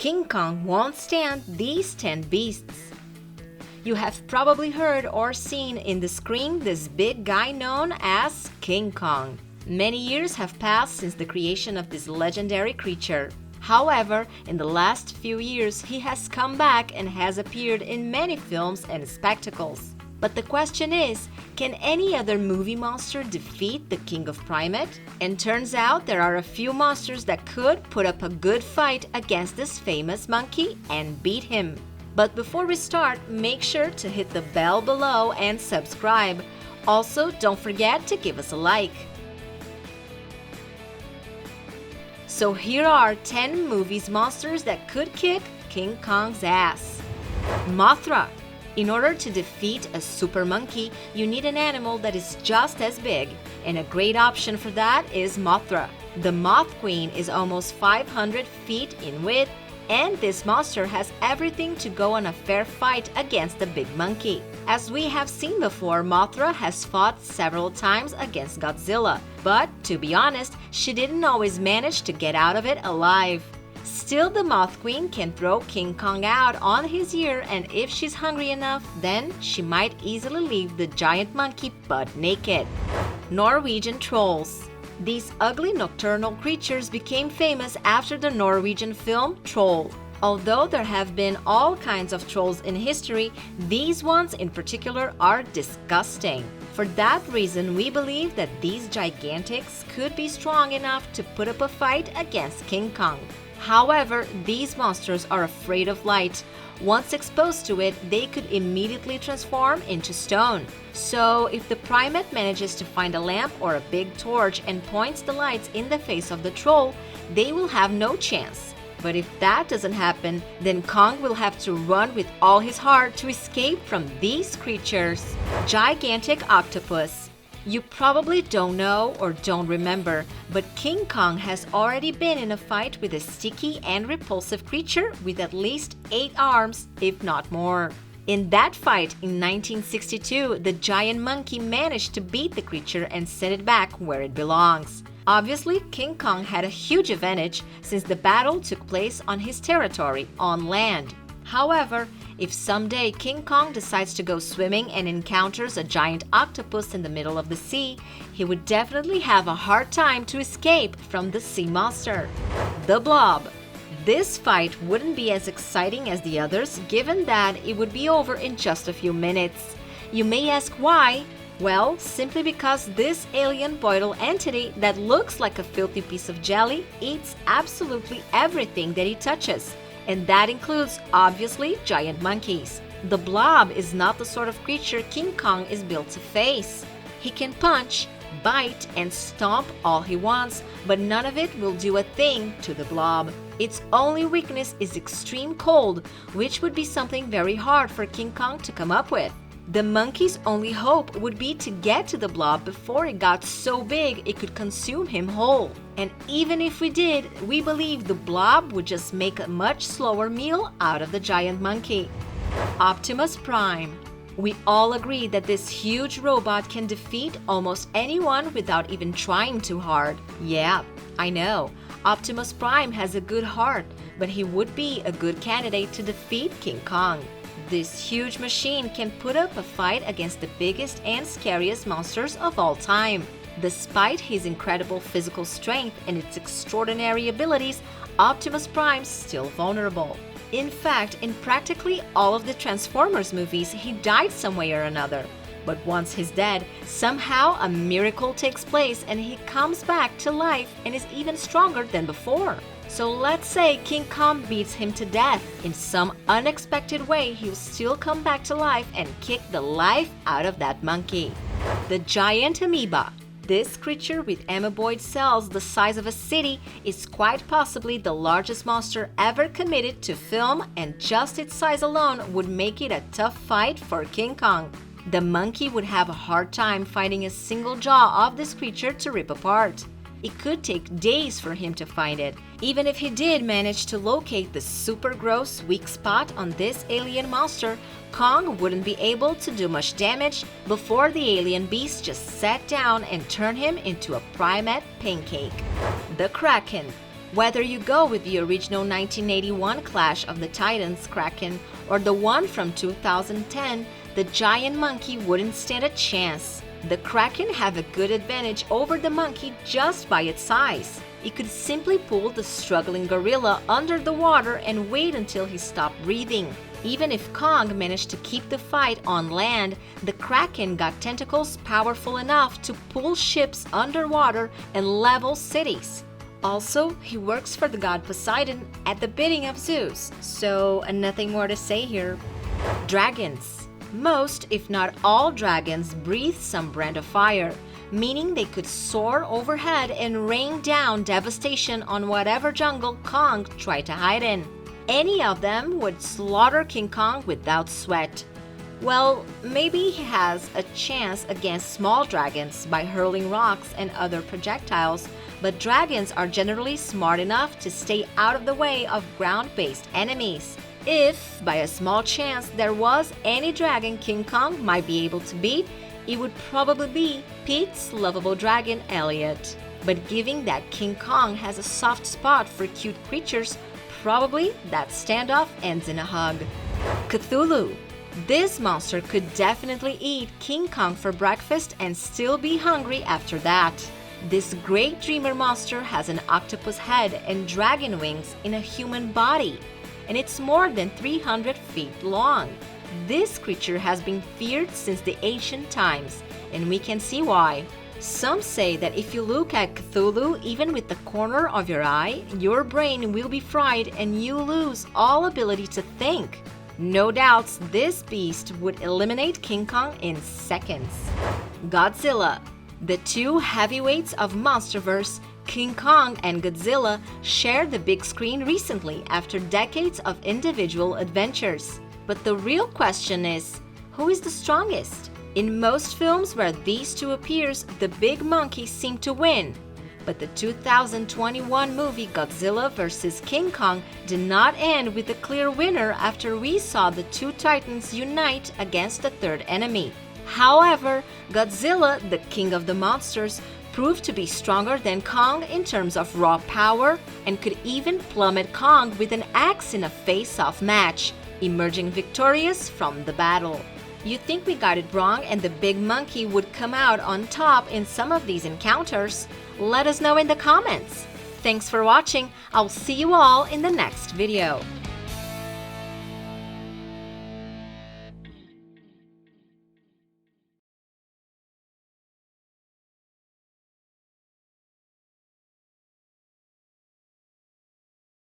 King Kong won't stand these 10 beasts. You have probably heard or seen in the screen this big guy known as King Kong. Many years have passed since the creation of this legendary creature. However, in the last few years, he has come back and has appeared in many films and spectacles. But the question is, can any other movie monster defeat the King of Primate? And turns out there are a few monsters that could put up a good fight against this famous monkey and beat him. But before we start, make sure to hit the bell below and subscribe. Also, don't forget to give us a like. So here are 10 movies monsters that could kick King Kong's ass. Mothra. In order to defeat a super monkey, you need an animal that is just as big, and a great option for that is Mothra. The Moth Queen is almost 500 feet in width, and this monster has everything to go on a fair fight against the big monkey. As we have seen before, Mothra has fought several times against Godzilla, but to be honest, she didn't always manage to get out of it alive. Still, the Moth Queen can throw King Kong out on his ear, and if she's hungry enough, then she might easily leave the giant monkey butt naked. Norwegian Trolls. These ugly nocturnal creatures became famous after the Norwegian film Troll. Although there have been all kinds of trolls in history, these ones in particular are disgusting. For that reason, we believe that these gigantics could be strong enough to put up a fight against King Kong. However, these monsters are afraid of light. Once exposed to it, they could immediately transform into stone. So, if the primate manages to find a lamp or a big torch and points the lights in the face of the troll, they will have no chance. But if that doesn't happen, then Kong will have to run with all his heart to escape from these creatures. Gigantic Octopus. You probably don't know or don't remember, but King Kong has already been in a fight with a sticky and repulsive creature with at least 8 arms, if not more. In that fight in 1962, the giant monkey managed to beat the creature and send it back where it belongs. Obviously, King Kong had a huge advantage since the battle took place on his territory, on land. However, if someday King Kong decides to go swimming and encounters a giant octopus in the middle of the sea, he would definitely have a hard time to escape from the sea monster. The Blob. This fight wouldn't be as exciting as the others, given that it would be over in just a few minutes. You may ask why? Well, simply because this alien boidal entity that looks like a filthy piece of jelly eats absolutely everything that he touches. And that includes, obviously, giant monkeys. The Blob is not the sort of creature King Kong is built to face. He can punch, bite, and stomp all he wants, but none of it will do a thing to the Blob. Its only weakness is extreme cold, which would be something very hard for King Kong to come up with. The monkey's only hope would be to get to the Blob before it got so big it could consume him whole. And even if we did, we believe the Blob would just make a much slower meal out of the giant monkey. Optimus Prime. We all agree that this huge robot can defeat almost anyone without even trying too hard. Yeah, I know. Optimus Prime has a good heart, but he would be a good candidate to defeat King Kong. This huge machine can put up a fight against the biggest and scariest monsters of all time. Despite his incredible physical strength and its extraordinary abilities, Optimus Prime's still vulnerable. In fact, in practically all of the Transformers movies, he died some way or another. But once he's dead, somehow a miracle takes place and he comes back to life and is even stronger than before. So let's say King Kong beats him to death. In some unexpected way, he'll still come back to life and kick the life out of that monkey. The Giant Amoeba. This creature with amoeboid cells the size of a city is quite possibly the largest monster ever committed to film, and just its size alone would make it a tough fight for King Kong. The monkey would have a hard time finding a single jaw of this creature to rip apart. It could take days for him to find it. Even if he did manage to locate the super gross weak spot on this alien monster, Kong wouldn't be able to do much damage before the alien beast just sat down and turned him into a primate pancake. The Kraken. Whether you go with the original 1981 Clash of the Titans Kraken or the one from 2010, the giant monkey wouldn't stand a chance. The Kraken have a good advantage over the monkey just by its size. It could simply pull the struggling gorilla under the water and wait until he stopped breathing. Even if Kong managed to keep the fight on land, the Kraken got tentacles powerful enough to pull ships underwater and level cities. Also, he works for the god Poseidon at the bidding of Zeus, so nothing more to say here. Dragons. Most, if not all dragons breathe some brand of fire, meaning they could soar overhead and rain down devastation on whatever jungle Kong tried to hide in. Any of them would slaughter King Kong without sweat. Well, maybe he has a chance against small dragons by hurling rocks and other projectiles, but dragons are generally smart enough to stay out of the way of ground-based enemies. If, by a small chance, there was any dragon King Kong might be able to beat, it would probably be Pete's lovable dragon, Elliot. But given that King Kong has a soft spot for cute creatures, probably that standoff ends in a hug. Cthulhu. This monster could definitely eat King Kong for breakfast and still be hungry after that. This great dreamer monster has an octopus head and dragon wings in a human body, and it's more than 300 feet long. This creature has been feared since the ancient times, and we can see why. Some say that if you look at Cthulhu even with the corner of your eye, your brain will be fried and you lose all ability to think. No doubts this beast would eliminate King Kong in seconds. Godzilla. The two heavyweights of Monsterverse, King Kong and Godzilla, shared the big screen recently after decades of individual adventures. But the real question is, who is the strongest? In most films where these two appears, the big monkey seemed to win. But the 2021 movie Godzilla vs. King Kong did not end with a clear winner after we saw the two titans unite against the third enemy. However, Godzilla, the king of the monsters, proved to be stronger than Kong in terms of raw power and could even plummet Kong with an axe in a face-off match, emerging victorious from the battle. You think we got it wrong and the big monkey would come out on top in some of these encounters? Let us know in the comments. Thanks for watching. I'll see you all in the next video.